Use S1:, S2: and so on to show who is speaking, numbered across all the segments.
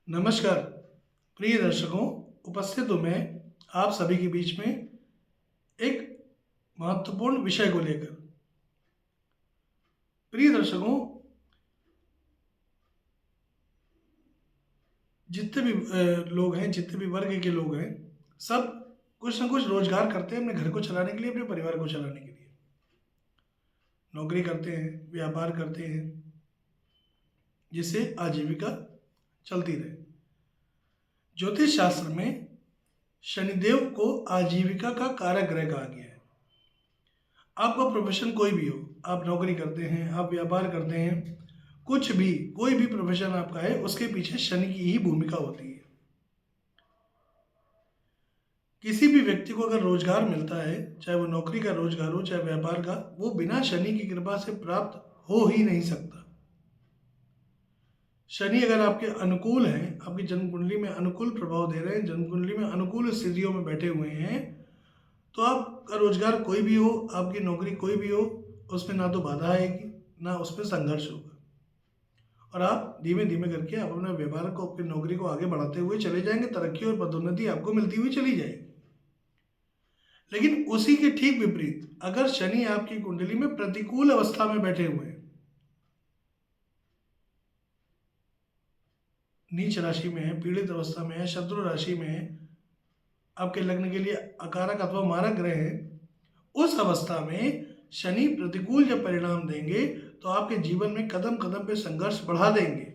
S1: नमस्कार प्रिय दर्शकों, उपस्थित हूँ मैं आप सभी के बीच में एक महत्वपूर्ण विषय को लेकर। प्रिय दर्शकों, जितने भी लोग हैं, जितने भी वर्ग के लोग हैं, सब कुछ ना कुछ रोजगार करते हैं अपने घर को चलाने के लिए, अपने परिवार को चलाने के लिए। नौकरी करते हैं, व्यापार करते हैं, जिससे आजीविका चलती रहे। ज्योतिष शास्त्र में शनिदेव को आजीविका का कारक ग्रह कहा गया है। आपका प्रोफेशन कोई भी हो, आप नौकरी करते हैं, आप व्यापार करते हैं, कुछ भी, कोई भी प्रोफेशन आपका है, उसके पीछे शनि की ही भूमिका होती है। किसी भी व्यक्ति को अगर रोजगार मिलता है, चाहे वो नौकरी का रोजगार हो, चाहे व्यापार का, वो बिना शनि की कृपा से प्राप्त हो ही नहीं सकता। शनि अगर आपके अनुकूल हैं, आपकी जन्म कुंडली में अनुकूल प्रभाव दे रहे हैं, जन्म कुंडली में अनुकूल स्थितियों में बैठे हुए हैं, तो आपका रोजगार कोई भी हो, आपकी नौकरी कोई भी हो, उसमें ना तो बाधा आएगी, ना उसमें संघर्ष होगा, और आप धीमे धीमे करके आप अपने व्यापार को, अपनी नौकरी को आगे बढ़ाते हुए चले जाएंगे। तरक्की और पदोन्नति आपको मिलती हुई चली जाएगी। लेकिन उसी के ठीक विपरीत अगर शनि आपकी कुंडली में प्रतिकूल अवस्था में बैठे हुए हैं, नीच राशि में है, पीड़ित अवस्था में है, शत्रु राशि में है, आपके लग्न के लिए अकारक अथवा मारक ग्रह है, उस अवस्था में शनि प्रतिकूल जब परिणाम देंगे तो आपके जीवन में कदम कदम पे संघर्ष बढ़ा देंगे।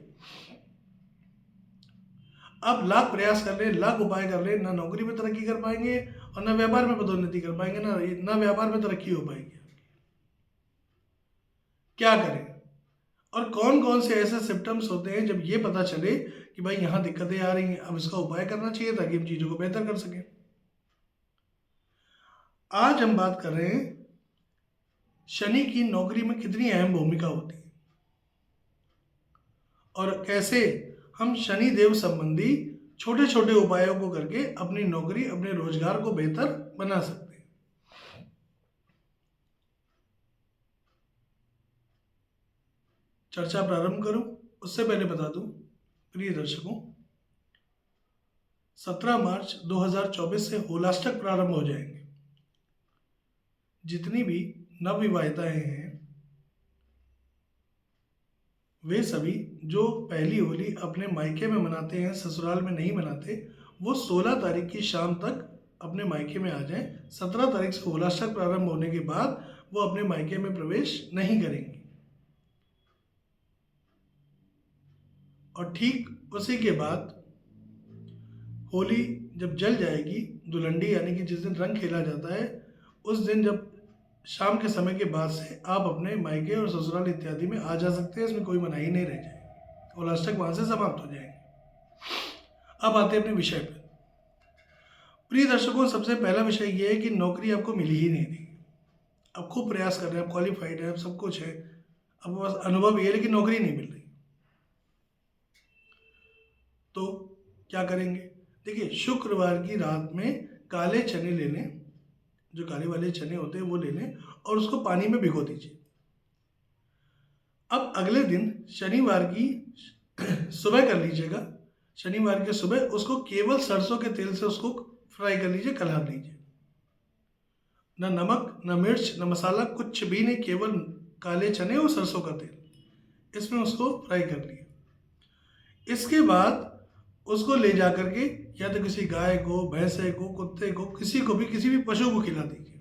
S1: आप लाख प्रयास कर ले, लाख उपाय कर ले, ना नौकरी में तरक्की कर पाएंगे और ना व्यापार में पदोन्नति कर पाएंगे, ना व्यापार में तरक्की हो पाएगी। क्या करें? और कौन कौन से ऐसे सिम्टम्स होते हैं जब ये पता चले कि भाई यहाँ दिक्कतें आ रही हैं, अब इसका उपाय करना चाहिए ताकि हम चीज़ों को बेहतर कर सकें। आज हम बात कर रहे हैं शनि की नौकरी में कितनी अहम भूमिका होती है और कैसे हम शनि देव संबंधी छोटे छोटे उपायों को करके अपनी नौकरी, अपने रोजगार को बेहतर बना सकते हैं। चर्चा प्रारंभ करूं उससे पहले बता दूं प्रिय दर्शकों, 17 मार्च 2024 से होलाष्टक प्रारंभ हो जाएंगे। जितनी भी नवविवाहिताएं हैं, वे सभी जो पहली होली अपने मायके में मनाते हैं, ससुराल में नहीं मनाते, वो 16 तारीख की शाम तक अपने मायके में आ जाएं। 17 तारीख से होलाष्टक प्रारंभ होने के बाद वो अपने मायके में प्रवेश नहीं करेंगे। और ठीक उसी के बाद होली जब जल जाएगी, धुलंडी यानी कि जिस दिन रंग खेला जाता है, उस दिन जब शाम के समय के बाद से आप अपने मायके और ससुराल इत्यादि में आ जा सकते हैं। इसमें कोई मनाही नहीं रह जाएगी, होलाष्टक वहां से समाप्त हो जाएंगे। अब आते हैं अपने विषय पर। प्रिय दर्शकों, सबसे पहला विषय यह है कि नौकरी आपको मिली ही नहीं देगी। आप खूब प्रयास कर रहे हैं, आप क्वालिफाइड है, आप सब कुछ है, आपके पास अनुभव है, लेकिन नौकरी नहीं मिल रही। तो क्या करेंगे? देखिए, शुक्रवार की रात में काले चने ले लें, जो काले वाले चने होते हैं वो ले लें और उसको पानी में भिगो दीजिए। अब अगले दिन शनिवार की सुबह कर लीजिएगा। शनिवार के सुबह उसको केवल सरसों के तेल से उसको फ्राई कर लीजिए, कलर लीजिए। ना नमक, ना मिर्च, ना मसाला, कुछ भी नहीं, केवल काले चने और सरसों का तेल, इसमें उसको फ्राई कर लिया। इसके बाद उसको ले जा करके या तो किसी गाय को, भैंसे को, कुत्ते को, किसी को भी, किसी भी पशु को खिला दीजिए।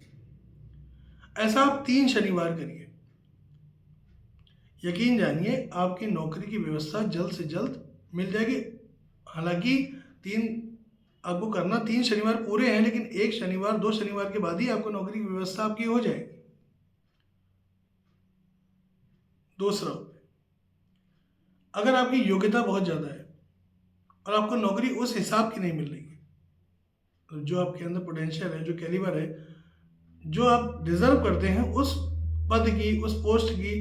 S1: ऐसा आप 3 शनिवार करिए। यकीन जानिए, आपकी नौकरी की व्यवस्था जल्द से जल्द मिल जाएगी। हालांकि 3 आपको करना, 3 शनिवार पूरे हैं, लेकिन 1 शनिवार, 2 शनिवार के बाद ही आपको नौकरी की व्यवस्था आपकी हो जाएगी। दूसरा, अगर आपकी योग्यता बहुत ज़्यादा है और आपको नौकरी उस हिसाब की नहीं मिल रही है, तो जो आपके अंदर पोटेंशियल है, जो कैलिबर है, जो आप डिजर्व करते हैं उस पद की, उस पोस्ट की,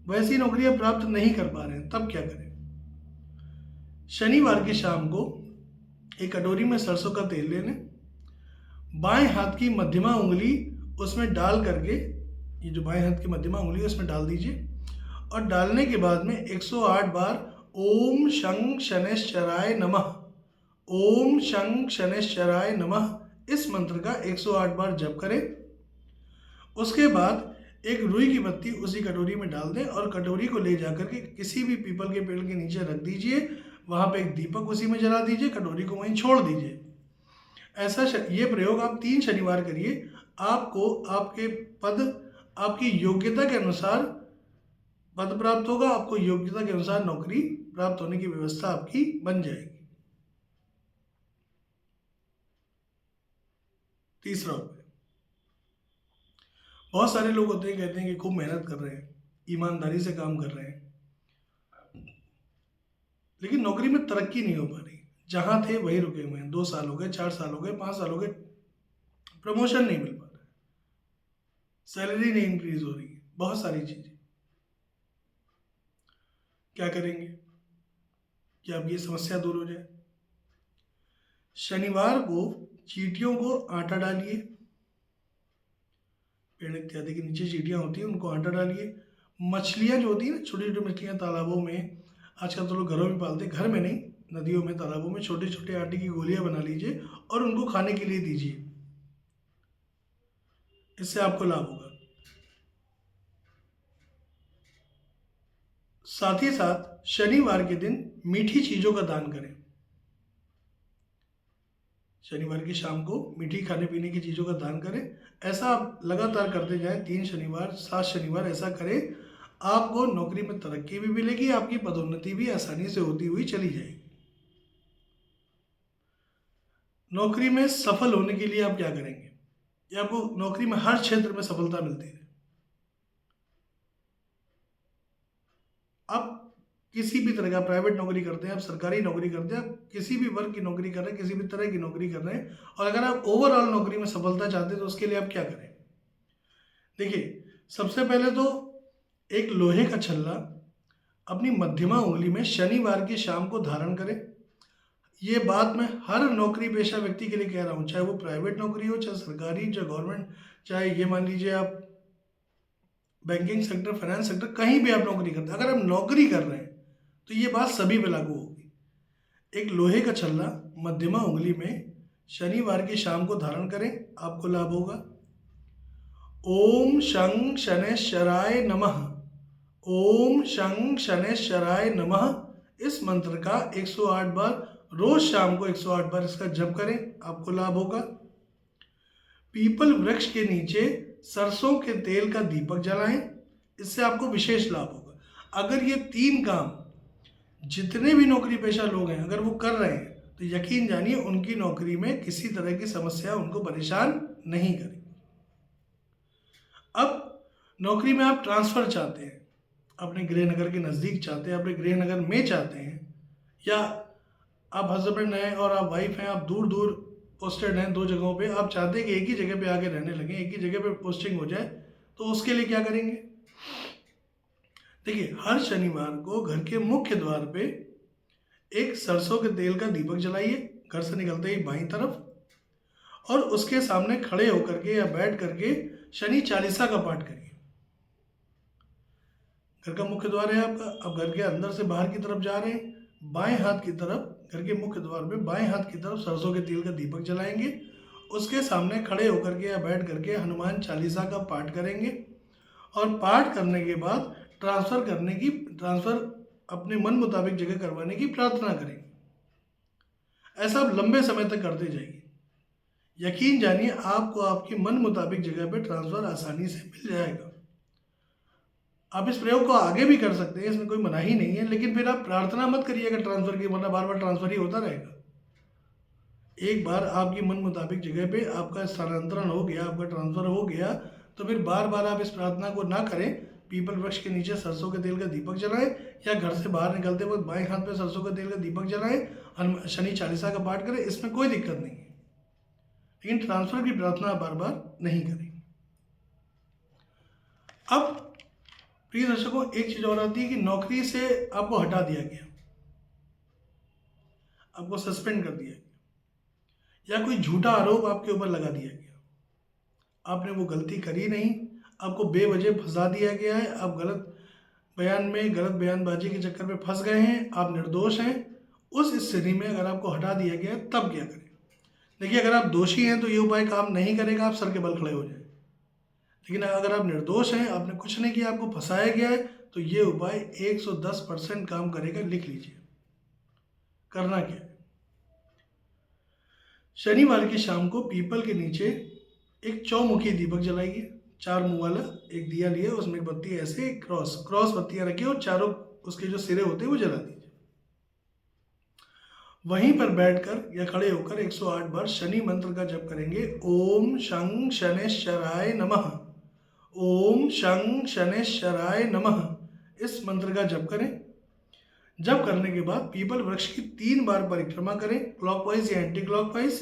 S1: वैसी नौकरी आप प्राप्त नहीं कर पा रहे हैं, तब क्या करें? शनिवार की शाम को एक कटोरी में सरसों का तेल ले लें, बाएं हाथ की मध्यमा उंगली उसमें डाल करके, ये जो बाएं हाथ की मध्यमा उंगली है उसमें डाल दीजिए, और डालने के बाद में 108 बार ओम शं शनैश्चराय नमः, ओम शं शनैश्चराय नमः इस मंत्र का 108 बार जप करें। उसके बाद एक रुई की पत्ती उसी कटोरी में डाल दें और कटोरी को ले जाकर के किसी भी पीपल के पेड़ के नीचे रख दीजिए। वहाँ पे एक दीपक उसी में जला दीजिए, कटोरी को वहीं छोड़ दीजिए। ऐसा ये प्रयोग आप 3 शनिवार करिए। आपको आपके पद, आपकी योग्यता के अनुसार पद प्राप्त होगा, आपको योग्यता के अनुसार नौकरी प्राप्त होने की व्यवस्था आपकी बन जाएगी। तीसरा उपाय, बहुत सारे लोग होते हैं कहते हैं कि खूब मेहनत कर रहे हैं, ईमानदारी से काम कर रहे हैं, लेकिन नौकरी में तरक्की नहीं हो पा रही, जहां थे वही रुके हुए हैं। 2 साल हो गए, 4 साल हो गए, 5 साल हो गए, प्रमोशन नहीं मिल पा रहा है, सैलरी नहीं इंक्रीज हो रही है, बहुत सारी चीजें। क्या करेंगे कि अब ये समस्या दूर हो जाए? शनिवार को चींटियों को आटा डालिए, पेड़ इत्यादि के नीचे चींटियां होती हैं, उनको आटा डालिए। मछलियां जो होती हैं ना, छोटी छोटी मछलियां तालाबों में, आजकल तो लोग घरों में पालते हैं, घर में नहीं, नदियों में, तालाबों में छोटे छोटे आटे की गोलियां बना लीजिए और उनको खाने के लिए दीजिए। इससे आपको लाभ होगा। साथ ही साथ शनिवार के दिन मीठी चीजों का दान करें। शनिवार की शाम को मीठी खाने पीने की चीज़ों का दान करें। ऐसा आप लगातार करते जाएं, 3 शनिवार, 7 शनिवार ऐसा करें। आपको नौकरी में तरक्की भी मिलेगी, आपकी पदोन्नति भी आसानी से होती हुई चली जाएगी। नौकरी में सफल होने के लिए आप क्या करेंगे? या आपको नौकरी में हर क्षेत्र में सफलता मिलती है। आप किसी भी तरह का प्राइवेट नौकरी करते हैं, आप सरकारी नौकरी करते हैं, आप किसी भी वर्ग की नौकरी कर रहे हैं, किसी भी तरह की नौकरी कर रहे हैं, और अगर आप ओवरऑल नौकरी में सफलता चाहते हैं तो उसके लिए आप क्या करें? देखिए, सबसे पहले तो एक लोहे का छल्ला अपनी मध्यमा उंगली में शनिवार की शाम को धारण करें। ये बात मैं हर नौकरी पेशा व्यक्ति के लिए कह रहा हूँ, चाहे वो प्राइवेट नौकरी हो, चाहे सरकारी, चाहे गवर्नमेंट, चाहे ये मान लीजिए आप बैंकिंग सेक्टर, फाइनेंस सेक्टर, कहीं भी आप नौकरी करते हैं, अगर आप नौकरी कर रहे हैं तो ये बात सभी पे लागू होगी। एक लोहे का छल्ला मध्यमा उंगली में शनिवार की शाम को धारण करें, आपको लाभ होगा। ओम शं शनैश्चराय नमः, ओम शं शनैश्चराय नमः इस मंत्र का 108 बार, रोज शाम को 108 बार इसका जप करें, आपको लाभ होगा। पीपल वृक्ष के नीचे सरसों के तेल का दीपक जलाएं, इससे आपको विशेष लाभ होगा। अगर ये 3 काम जितने भी नौकरी पेशा लोग हैं अगर वो कर रहे हैं तो यकीन जानिए उनकी नौकरी में किसी तरह की समस्या उनको परेशान नहीं करेगी। अब नौकरी में आप ट्रांसफर चाहते हैं, अपने गृहनगर के नज़दीक चाहते हैं, अपने गृहनगर में चाहते हैं, या आप हस्बैंड हैं और आप वाइफ हैं, आप दूर दूर पोस्टेड हैं 2 जगहों पे, आप चाहते हैं कि एक ही जगह पे आके रहने लगे, एक ही जगह पे पोस्टिंग हो जाए, तो उसके लिए क्या करेंगे? देखिए, हर शनिवार को घर के मुख्य द्वार पे एक सरसों के तेल का दीपक जलाइए, घर से निकलते ही बाईं तरफ, और उसके सामने खड़े होकर के या बैठ करके शनि चालीसा का पाठ करिए। घर का मुख्य द्वार है आपका, अब घर के अंदर से बाहर की तरफ जा रहे हैं, बाएं हाथ की तरफ, घर के मुख्य द्वार पे बाएं हाथ की तरफ सरसों के तेल का दीपक जलाएंगे। उसके सामने खड़े होकर के या बैठ करके हनुमान चालीसा का पाठ करेंगे, और पाठ करने के बाद ट्रांसफ़र अपने मन मुताबिक जगह करवाने की प्रार्थना करेंगे। ऐसा आप लंबे समय तक करते जाइए, यकीन जानिए आपको आपकी मन मुताबिक जगह पे ट्रांसफ़र आसानी से मिल जाएगा। आप इस प्रयोग को आगे भी कर सकते हैं, इसमें कोई मनाही नहीं है, लेकिन फिर आप प्रार्थना मत करिएगा ट्रांसफ़र की, वरना बार बार ट्रांसफ़र ही होता रहेगा। एक बार आपकी मन मुताबिक जगह पे आपका स्थानांतरण हो गया, आपका ट्रांसफ़र हो गया, तो फिर बार बार आप इस प्रार्थना को ना करें। पीपल वृक्ष के नीचे सरसों के तेल का दीपक जलाएं, या घर से बाहर निकलते वक्त बाएं हाथ पे सरसों का तेल का दीपक जलाएं, शनि चालीसा का पाठ करें, इसमें कोई दिक्कत नहीं है, लेकिन ट्रांसफ़र की प्रार्थना बार बार नहीं करें। अब प्रिय दर्शकों, एक चीज़ और आती है कि नौकरी से आपको हटा दिया गया, आपको सस्पेंड कर दिया गया, या कोई झूठा आरोप आपके ऊपर लगा दिया गया, आपने वो गलती करी नहीं, आपको बेवजह फंसा दिया गया है, आप गलत बयान में गलत बयानबाजी के चक्कर में फंस गए हैं, आप निर्दोष हैं, उस स्थिति में अगर आपको हटा दिया गया है तब क्या करें? देखिए, अगर आप दोषी हैं तो ये उपाय काम नहीं करेगा, आप सर के बल खड़े हो जाए। लेकिन अगर आप निर्दोष हैं, आपने कुछ नहीं किया, आपको फंसाया गया है, तो ये उपाय 110% काम करेगा। लिख लीजिए। करना क्या है? शनिवार की शाम को पीपल के नीचे एक चौमुखी दीपक जलाइए, 4 मुंह वाला एक दिया लिए, उसमें एक बत्ती ऐसे क्रॉस क्रॉस बत्तियां रखिए और चारों उसके जो सिरे होते हैं वो जला दीजिए। वहीं पर बैठकर या खड़े होकर 108 बार शनि मंत्र का जप करेंगे। ओम शं शनैश्चराय नमः, ओम शं शनैश्चराय नमः, इस मंत्र का जप करें। जप करने के बाद पीपल वृक्ष की 3 बार परिक्रमा करें, क्लॉकवाइज या एंटी क्लॉकवाइज।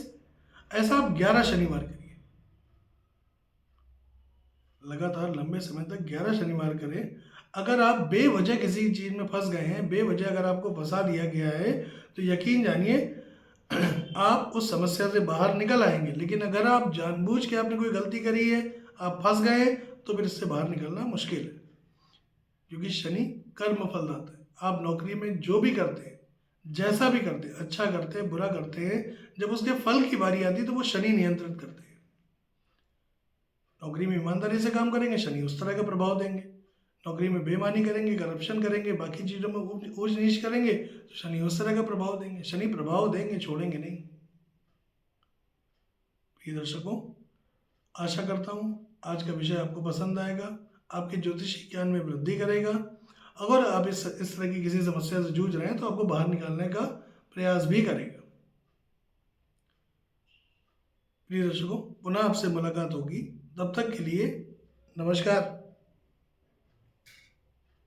S1: ऐसा आप 11 शनिवार करिए, लगातार लंबे समय तक 11 शनिवार करें। अगर आप बेवजह किसी चीज में फंस गए हैं, बेवजह अगर आपको फंसा दिया गया है, तो यकीन जानिए आप उस समस्या से बाहर निकल आएंगे। लेकिन अगर आप जानबूझ के आपने कोई गलती करी है, आप फंस गए, तो फिर इससे बाहर निकलना मुश्किल है, क्योंकि शनि कर्म फलदाता है। आप नौकरी में जो भी करते हैं, जैसा भी करते हैं, अच्छा करते हैं, बुरा करते हैं, जब उसके फल की बारी आती है तो वो शनि नियंत्रित करते हैं। नौकरी में ईमानदारी से काम करेंगे, शनि उस तरह का प्रभाव देंगे। नौकरी में बेईमानी करेंगे, करप्शन करेंगे, बाकी चीज़ों में ऊंच नीच करेंगे, तो शनि उस तरह का प्रभाव देंगे। शनि प्रभाव देंगे, छोड़ेंगे नहीं। प्रिय दर्शकों, आशा करता हूँ आज का विषय आपको पसंद आएगा, आपके ज्योतिषी ज्ञान में वृद्धि करेगा। अगर आप इस तरह की किसी समस्या से जूझ रहे हैं तो आपको बाहर निकालने का प्रयास भी करेगा। प्रिय दर्शकों, पुनः आपसे मुलाकात होगी, तब तक के लिए नमस्कार।